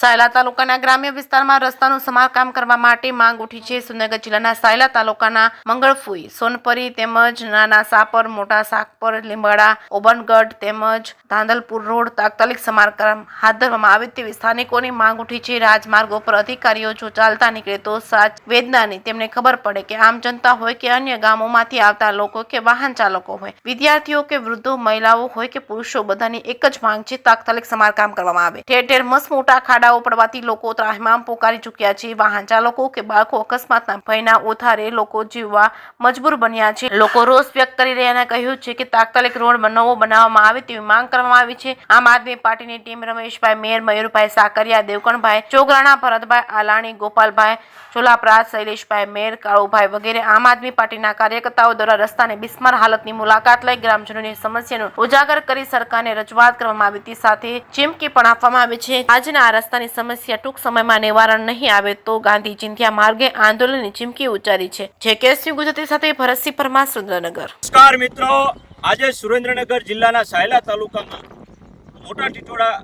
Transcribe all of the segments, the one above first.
સાયલા તાલુકાના ગ્રામ્ય વિસ્તારમાં રસ્તાનું સમારકામ કરવા માટે માંગ ઉઠી છે। સુરેન્દ્રનગર જિલ્લાના સાયલા તાલુકાના મંગળફુઈ, સોનપરી તેમજ નાના સાપર, મોટા સાપર, લીંબડા, ઓબનગઢ તેમજ ધાંધલપુર રોડ તાત્કાલિક સમારકામ હાથ ધરવામાં આવે તેવી સ્થાનિકોની માંગ ઉઠી છે। રાજમાર્ગો પર અધિકારીઓ જો ચાલતા નીકળે તો સાચ વેદનાની તેમને ખબર પડે કે આમ જનતા હોય કે અન્ય ગામોમાંથી આવતા લોકો કે વાહન ચાલકો હોય, વિદ્યાર્થીઓ કે વૃદ્ધો, મહિલાઓ હોય કે પુરુષો, બધાની એક જ માંગ છે તાત્કાલિક સમારકામ કરવામાં આવે। ઠેર ઠેર મસમોટા ખાડાઓ પડવાથી લોકો ત્રાહિમામ પોકારી ચૂક્યા છે। વાહન ચાલકો કે બાળકો અકસ્માતના ભયના ઓથારે લોકો જીવવા મજબૂર બન્યા છે। લોકો રોષ વ્યક્ત કરી રહ્યા કહ્યું છે કે તાત્કાલિક રોડ નવો બનાવવામાં આવે તેવી માંગ કરવામાં આવી છે। આમ આદમી પાર્ટીની ટીમ રમેશભાઈ મેર, મયુરભાઈ સાકરિયા, દેવકણભાઈ ચોગરાણા, ભરતભાઈ આલાણી, ગોપાલભાઈ ચોલાપરા, શૈલેષભાઈ મેર, કાળુભાઈ વગેરે આમ આદમી પાર્ટીના કાર્યકર્તાઓ દ્વારા રસ્તાની બિસ્માર હાલતની મુલાકાત લઈ ગ્રામજનોની સમસ્યાનો ઉજાગર કરી સરકારને રજૂઆત કરવામાં આવી હતી, સાથે ચીમકી પણ આપવામાં આવી છે। આજના આ રસ્તાની સમસ્યા ટૂંક સમયમાં નિવારણ નહીં આવે તો ગાંધી ચિંધ્યા માર્ગે આંદોલનની ચીમકી ઉચ્ચારી છે। જે કેસી ગુજરાતી સાથે ભરતસિંહ પરમાર, સુરેન્દ્રનગર। નમસ્કાર મિત્રો, આજે સુરેન્દ્રનગર જિલ્લાના સાયલા તાલુકામાં મોટા ટીટોડા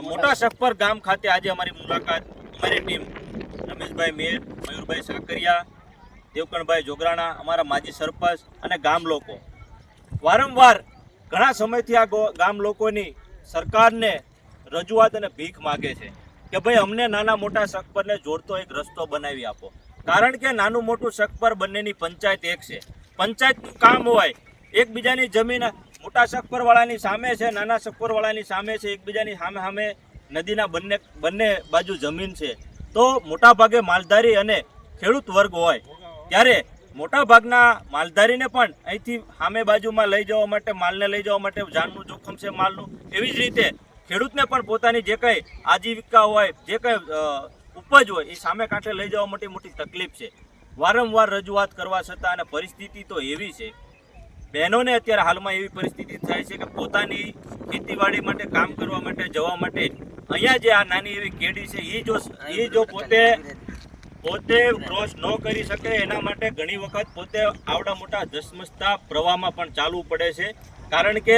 મોટા સખપર ગામ ખાતે આજે અમારી મુલાકાત અમારી ટીમ રમેશભાઈ મેર, મયુરભાઈ સાકરિયા, દેવકણભાઈ જોગરાણા, અમારા માજી સરપંચ અને ગામ લોકો વારંવાર ઘણા સમયથી આ ગામ લોકોની સરકારને રજૂઆત અને ભીખ માગે છે કે ભાઈ અમને નાના મોટા સખપરને જોડતો એક રસ્તો બનાવી આપો। કારણ કે નાનું મોટું સખપર બંનેની પંચાયત એક છે। પંચાયતનું કામ હોય, એકબીજાની જમીન મોટા સખપરવાળાની સામે છે, નાના સખપરવાળાની સામે છે, એકબીજાની સામે નદીના બંને બાજુ જમીન છે। તો મોટા ભાગે માલધારી અને ખેડૂત વર્ગ હોય ત્યારે મોટા ભાગના માલધારીને પણ અહીંથી સામે બાજુમાં લઈ જવા માટે, માલને લઈ જવા માટે જાનનું જોખમ છે માલનું, એવી જ રીતે ખેડૂતને પણ પોતાની જે કંઈ આજીવિકા હોય, જે કંઈ ઉપજ હોય એ સામે કાંઠે લઈ જવા માટે મોટી તકલીફ છે। વારંવાર રજૂઆત કરવા છતાં અને પરિસ્થિતિ તો એવી છે, બહેનોને અત્યારે હાલમાં એવી પરિસ્થિતિ થાય છે કે પોતાની ખેતીવાડી માટે કામ કરવા માટે જવા માટે અહીંયા જે આ નાની એવી કેડી છે એ જો પોતે ક્રોસ ન કરી શકે એના માટે ઘણી વખત પોતે આવડા મોટા ધસમસતા પ્રવાહમાં પણ ચાલવું પડે છે। કારણ કે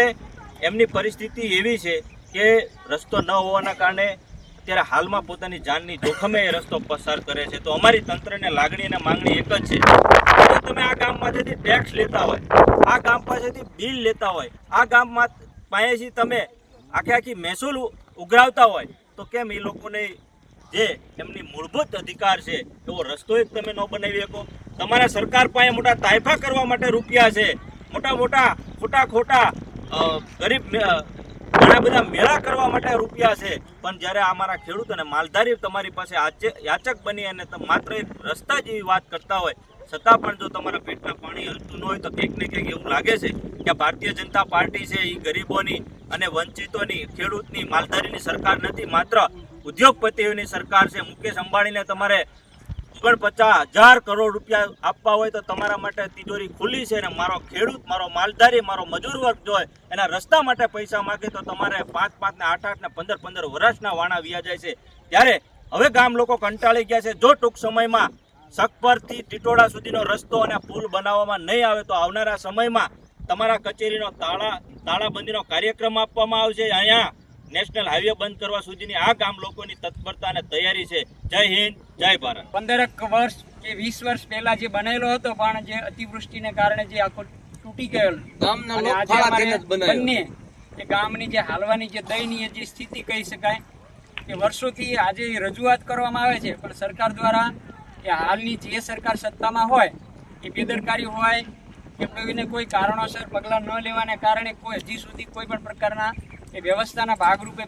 એમની પરિસ્થિતિ એવી છે કે રસ્તો ન હોવાના કારણે અત્યારે હાલમાં પોતાની જાનની જોખમે એ રસ્તો પસાર કરે છે। તો અમારી તંત્રને લાગણી અને માંગણી એક જ છે કે તમે આ ગામ પાસેથી ટેક્સ લેતા હોય, આ ગામ પાસેથી બિલ લેતા હોય, આ ગામમાં પાસેથી તમે આખી મહેસૂલ ઉઘરાવતા હોય તો કેમ એ લોકોને જે એમની મૂળભૂત અધિકાર છે એવો રસ્તો એક તમે ન બનાવી શકો? તમારા સરકાર પાસે મોટા તાયફા કરવા માટે રૂપિયા છે, મોટા ખોટા ગરીબ ઘણા બધા મેળા કરવા માટે રૂપિયા છે, પણ જ્યારે અમારા ખેડૂત અને માલધારી તમારી પાસે યાચક બની અને માત્ર એક રસ્તા જેવી વાત કરતા હોય છતાં પણ જો તમારા પેટમાં પાણી હલતું ન હોય તો કંઈક ને કંઈક એવું લાગે છે કે ભારતીય જનતા પાર્ટી છે એ ગરીબોની અને વંચિતોની, ખેડૂતની, માલધારીની સરકાર નથી, માત્ર ઉદ્યોગપતિઓની સરકાર છે। મુકેશ અંબાણીને તમારે 49,000 કરોડ રૂપિયા આપવા હોય તો તમારા માટે તિજોરી ખુલ્લી છે, અને મારો ખેડૂત, મારો માલધારી, મારો મજૂર વર્ગ જો હોય એના રસ્તા માટે પૈસા માગે તો તમારે 5-5 ને 8-8 ને 15-15 વર્ષના વાણા વ્યા જાય છે। ત્યારે હવે ગામ લોકો કંટાળી ગયા છે। જો ટૂંક સમયમાં સખપરથી ટીટોડા સુધીનો રસ્તો અને પુલ બનાવવામાં નહીં આવે તો આવનારા સમયમાં તમારા કચેરીનો તાળાબંધીનો કાર્યક્રમ આપવામાં આવશે। અહીંયા નેશનલ હાઈવે બંધ કરવા સુધીની આ ગામ લોકોની તત્પરતા અને તૈયારી છે। જય હિન્દ, જય ભારત। 15 વર્ષ કે 20 વર્ષ પહેલા જે બનેલો હતો પણ જે અતિવૃષ્ટિને કારણે જે આખો તૂટી ગયેલો ગામના બંને એ ગામની જે હાલવાની જે દયનીય જે સ્થિતિ કહી શકાય કે વર્ષોથી આજે રજૂઆત કરવામાં આવે છે, પણ સરકાર દ્વારા એ હાલની જે સરકાર સત્તામાં હોય એ બેદરકારી હોય કે કોઈને કોઈ કારણોસર પગલાં ન લેવાને કારણે કોઈ હજી સુધી કોઈ પણ પ્રકારના એ વ્યવસ્થાના ભાગરૂપે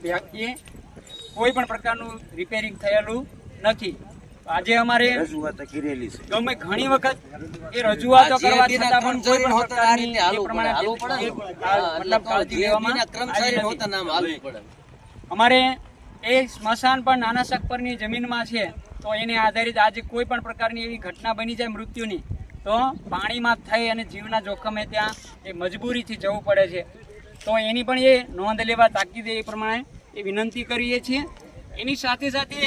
કોઈ પણ પ્રકારનું રિપેરિંગ થયેલું નથી। આજે અમારે ગમે ઘણી વખત એ રજૂઆતો કરવા છતાં પણ કોઈ પણ પ્રકારની એ પ્રમાણે મતલબ કાળજી લેવામાં આવી નથી। અમારે એ સ્મશાન પણ નાના સખપરની જમીનમાં છે, તો એને આધારિત આજે કોઈ પણ પ્રકારની એવી ઘટના બની જાય મૃત્યુની તો પાણીમાં થઈ અને જીવના જોખમે ત્યાં એ મજબૂરીથી જવું પડે છે। તો એની પણ એ નોંધ લેવા તાકીદે એ પ્રમાણે એ વિનંતી કરીએ છીએ। એની સાથે સાથે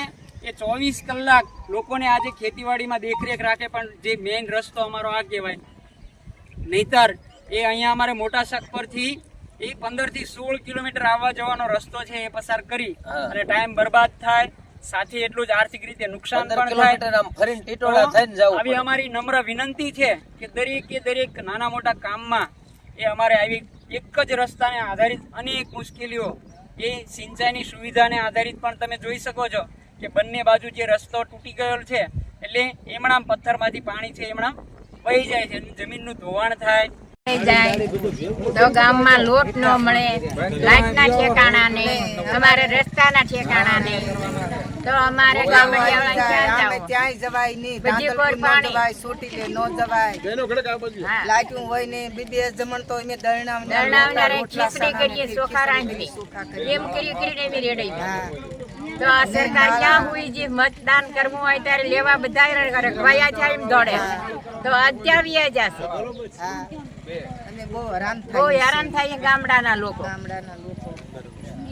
એ 24 કલાક લોકોને આજે ખેતીવાડીમાં દેખરેખ રાખે, પણ જે મેઇન રસ્તો અમારો આ કહેવાય, નહીતર એ અહીંયા અમારે મોટા સખપરથી એ 15 થી 16 કિલોમીટર આવવા જવાનો રસ્તો છે એ પસાર કરી અને ટાઈમ બરબાદ થાય સાથે એટલું જ આર્થિક રીતે નુકસાન પણ થાય. આવી અમારી નમ્ર વિનંતી છે કે દરેક નાના મોટા કામમાં એ અમારે આવી એક જ રસ્તાને આધારિત અનેક મુશ્કેલીઓ, એ સિંચાઈની સુવિધાને આધારિત પણ તમે જોઈ શકો છો કે બંને બાજુ જે રસ્તો તૂટી ગયેલો છે એટલે એમણામ પથ્થરમાંથી પાણી છે એમણામ વહી જાય છે, જમીનનું ધોવાણ થાય. તો ગામમાં લોટ ન મળે, લાઈટના ઠેકાણા નહીં, અમારે રસ્તાના ઠેકાણા નહીં, તો અમારે ક્યાંય જવાય નહીં, ધાંધલપુર ન જવાય, સોટીલે ન જવાય, લાઈટું હોય ને બીબી જમણ તો અમે દરણાવનારે ખીચડી કરીએ, ચોખા રાંધીએ, એમ કરીને એમ રેડાઈ. તો આ સરકાર ક્યાં હોય, જે મતદાન કરવું હોય ત્યારે લેવા બધા વયા જાય એમ દોડે, તો અત્યારે વ્યા જશે. અમે બહુ હેરાન બહુ હેરાન થાય ગામડાના લોકો. ગામડાના લોકો